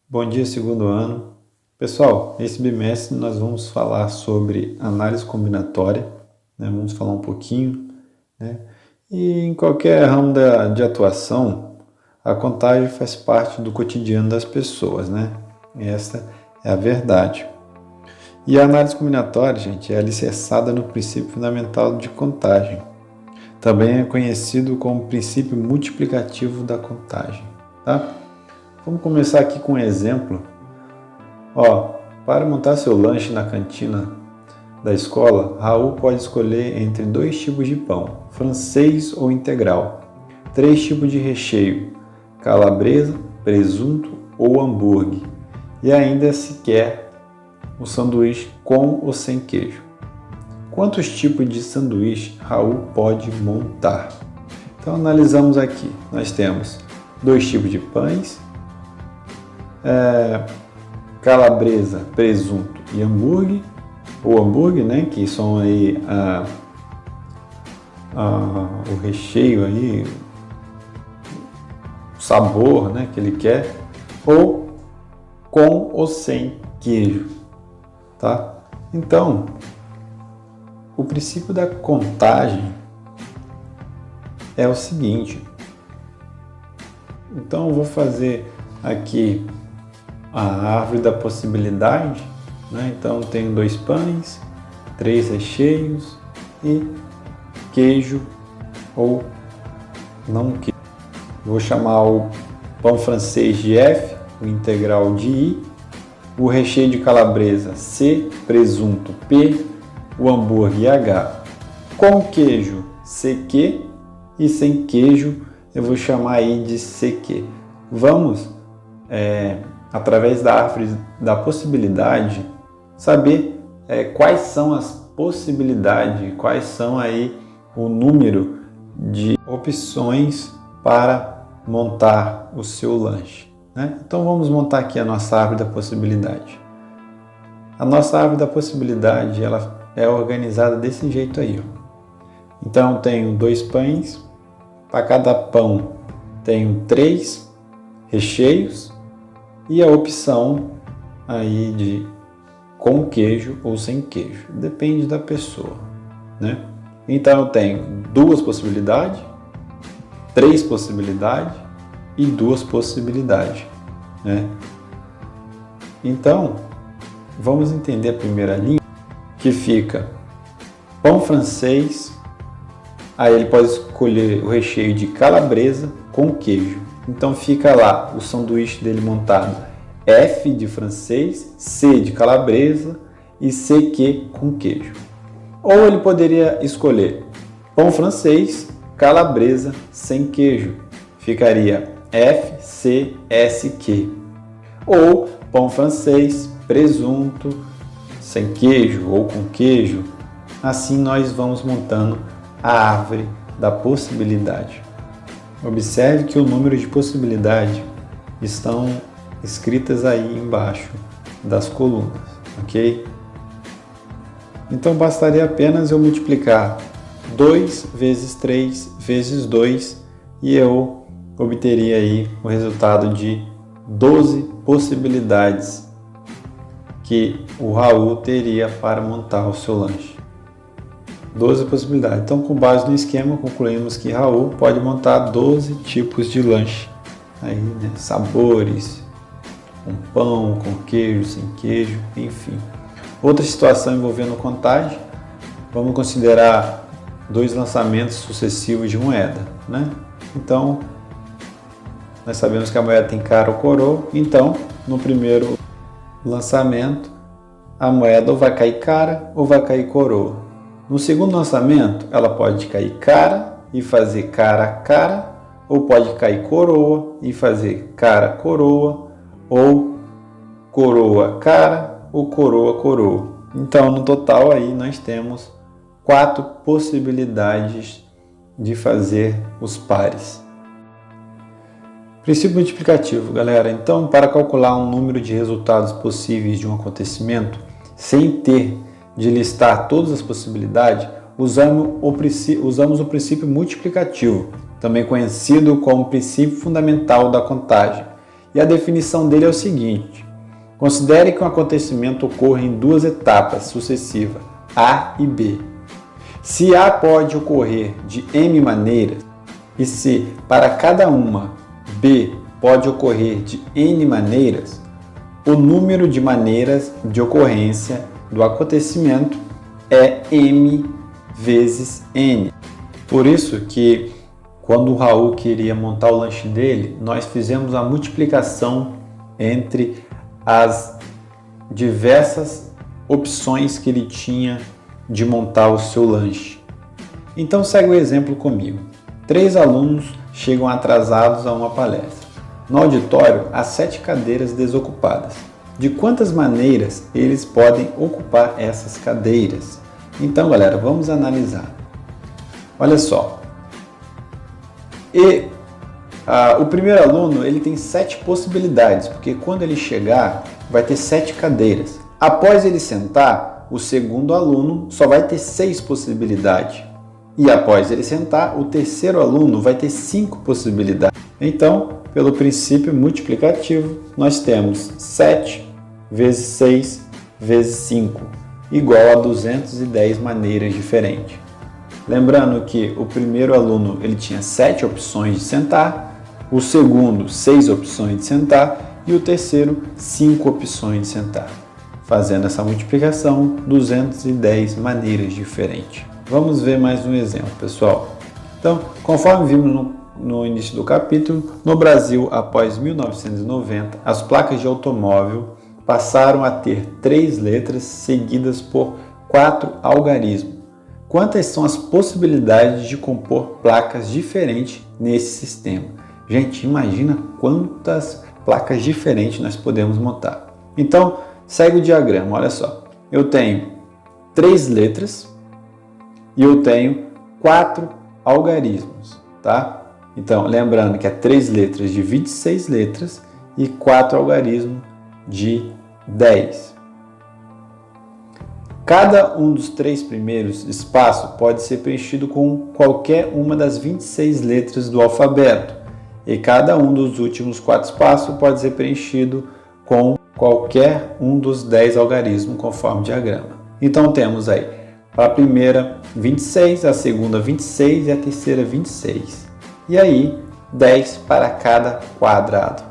Bom dia, segundo ano. Pessoal, nesse bimestre nós vamos falar sobre análise combinatória, né? Vamos falar um pouquinho, né? E em qualquer ramo de atuação, a contagem faz parte do cotidiano das pessoas, né? Essa é a verdade. E a análise combinatória, gente, é alicerçada no princípio fundamental de contagem. Também é conhecido como princípio multiplicativo da contagem, tá? Vamos começar aqui com um exemplo. Para montar seu lanche na cantina da escola, Raul pode escolher entre 2 tipos de pão, francês ou integral, 3 tipos de recheio, calabresa, presunto ou hambúrguer, e ainda se quer o sanduíche com ou sem queijo. Quantos tipos de sanduíche Raul pode montar? Então analisamos aqui. Nós temos 2 tipos de pães, calabresa, presunto e hambúrguer, ou hambúrguer, né, que são aí o recheio aí, o sabor, né, que ele quer, ou com ou sem queijo, tá? Então, o princípio da contagem é o seguinte. Então eu vou fazer aqui a árvore da possibilidade, né? Então tenho 2 pães, 3 recheios e queijo ou não queijo. Vou chamar o pão francês de F, o integral de I, o recheio de calabresa C, presunto P, o hambúrguer H. Com queijo CQ e sem queijo eu vou chamar aí de CQ. Vamos através da árvore da possibilidade, saber quais são as possibilidades, quais são aí o número de opções para montar o seu lanche, né? Então vamos montar aqui a nossa árvore da possibilidade. A nossa árvore da possibilidade, ela é organizada desse jeito aí, ó. Então eu tenho 2 pães, para cada pão tenho 3 recheios, e a opção aí de com queijo ou sem queijo, depende da pessoa, né? Então eu tenho 2 possibilidades, 3 possibilidades e 2 possibilidades, né? Então vamos entender a primeira linha, que fica pão francês, aí ele pode escolher o recheio de calabresa com queijo. Então fica lá o sanduíche dele montado F de francês, C de calabresa e CQ com queijo. Ou ele poderia escolher pão francês, calabresa sem queijo. Ficaria FCSQ. Ou pão francês, presunto sem queijo ou com queijo. Assim nós vamos montando a árvore da possibilidade. Observe que o número de possibilidades estão escritas aí embaixo das colunas, ok? Então bastaria apenas eu multiplicar 2 vezes 3 vezes 2 e eu obteria aí o resultado de 12 possibilidades que o Raul teria para montar o seu lanche. 12 possibilidades. Então, com base no esquema, concluímos que Raul pode montar 12 tipos de lanche. Aí, né, sabores, com pão, com queijo, sem queijo, enfim. Outra situação envolvendo contagem, vamos considerar 2 lançamentos sucessivos de moeda, né? Então, nós sabemos que a moeda tem cara ou coroa. Então, no primeiro lançamento, a moeda ou vai cair cara ou vai cair coroa. No segundo lançamento, ela pode cair cara e fazer cara a cara, ou pode cair coroa e fazer cara coroa, ou coroa cara ou coroa coroa. Então, no total aí nós temos 4 possibilidades de fazer os pares. Princípio multiplicativo, galera. Então, para calcular um número de resultados possíveis de um acontecimento, sem ter de listar todas as possibilidades, usamos o princípio multiplicativo, também conhecido como princípio fundamental da contagem. E a definição dele é o seguinte: considere que um acontecimento ocorre em duas etapas sucessivas, A e B. Se A pode ocorrer de M maneiras, e se para cada uma B pode ocorrer de N maneiras, o número de maneiras de ocorrência do acontecimento é M vezes N. Por isso que quando o Raul queria montar o lanche dele, nós fizemos a multiplicação entre as diversas opções que ele tinha de montar o seu lanche. Então segue o exemplo comigo. 3 alunos chegam atrasados a uma palestra. No auditório, há 7 cadeiras desocupadas. De quantas maneiras eles podem ocupar essas cadeiras? Então, galera, vamos analisar. Olha só. O primeiro aluno ele tem 7 possibilidades, porque quando ele chegar, vai ter 7 cadeiras. Após ele sentar, o segundo aluno só vai ter 6 possibilidades. E após ele sentar, o terceiro aluno vai ter 5 possibilidades. Então, pelo princípio multiplicativo, nós temos 7 vezes 6 vezes 5, igual a 210 maneiras diferentes. Lembrando que o primeiro aluno ele tinha 7 opções de sentar, o segundo 6 opções de sentar e o terceiro 5 opções de sentar. Fazendo essa multiplicação, 210 maneiras diferentes. Vamos ver mais um exemplo, pessoal. Então, conforme vimos no início do capítulo, no Brasil, após 1990, as placas de automóvel passaram a ter 3 letras seguidas por 4 algarismos. Quantas são as possibilidades de compor placas diferentes nesse sistema? Gente, imagina quantas placas diferentes nós podemos montar. Então, segue o diagrama, olha só. Eu tenho 3 letras e eu tenho 4 algarismos, tá? Então, lembrando que é 3 letras de 26 letras e 4 algarismos de 10. Cada um dos 3 primeiros espaços pode ser preenchido com qualquer uma das 26 letras do alfabeto, e cada um dos últimos 4 espaços pode ser preenchido com qualquer um dos 10 algarismos, conforme o diagrama. Então temos aí para a primeira 26, a segunda 26 e a terceira 26. E aí 10 para cada quadrado.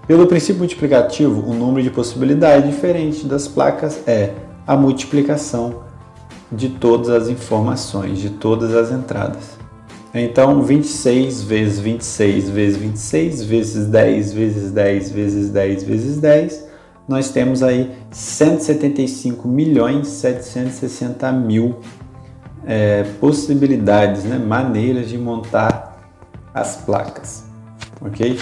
Pelo princípio multiplicativo, o número de possibilidades diferentes das placas é a multiplicação de todas as informações, de todas as entradas. Então, 26 vezes 26 vezes 26 vezes 10 vezes 10 vezes 10 vezes 10, nós temos aí 175.760.000 possibilidades, né? Maneiras de montar as placas, ok?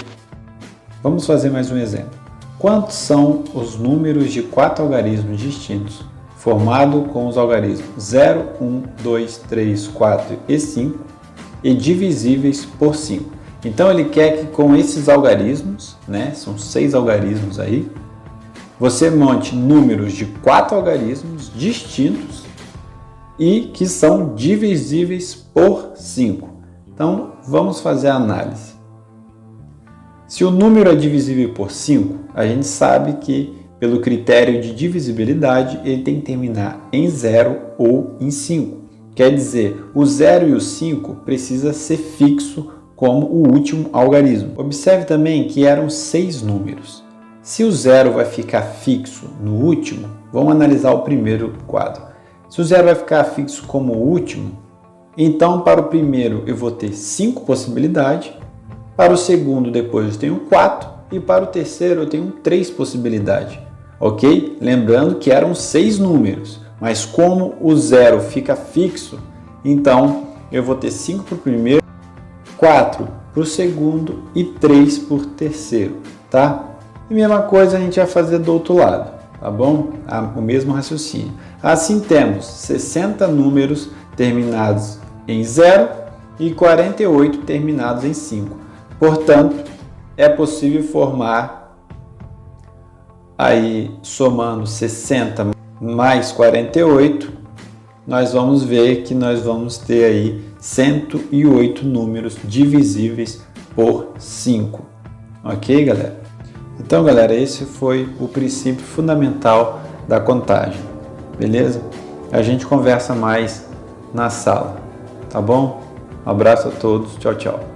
Vamos fazer mais um exemplo. Quantos são os números de 4 algarismos distintos, formado com os algarismos 0, 1, 2, 3, 4 e 5 e divisíveis por 5? Então ele quer que com esses algarismos, né, são 6 algarismos aí, você monte números de 4 algarismos distintos e que são divisíveis por 5. Então vamos fazer a análise. Se o número é divisível por 5, a gente sabe que, pelo critério de divisibilidade, ele tem que terminar em 0 ou em 5. Quer dizer, o 0 e o 5 precisa ser fixo como o último algarismo. Observe também que eram 6 números. Se o 0 vai ficar fixo no último, vamos analisar o primeiro quadro. Se o 0 vai ficar fixo como o último, então para o primeiro eu vou ter 5 possibilidades, para o segundo depois eu tenho 4 e para o terceiro eu tenho 3 possibilidades, ok? Lembrando que eram 6 números, mas como o 0 fica fixo, então eu vou ter 5 para o primeiro, 4 para o segundo e 3 para o terceiro, tá? E a mesma coisa a gente vai fazer do outro lado, tá bom? O mesmo raciocínio. Assim temos 60 números terminados em 0 e 48 terminados em 5. Portanto, é possível formar, aí somando 60 mais 48, nós vamos ver que nós vamos ter aí 108 números divisíveis por 5, Ok, galera? Então, galera, esse foi o princípio fundamental da contagem, beleza? A gente conversa mais na sala, tá bom? Um abraço a todos, tchau, tchau.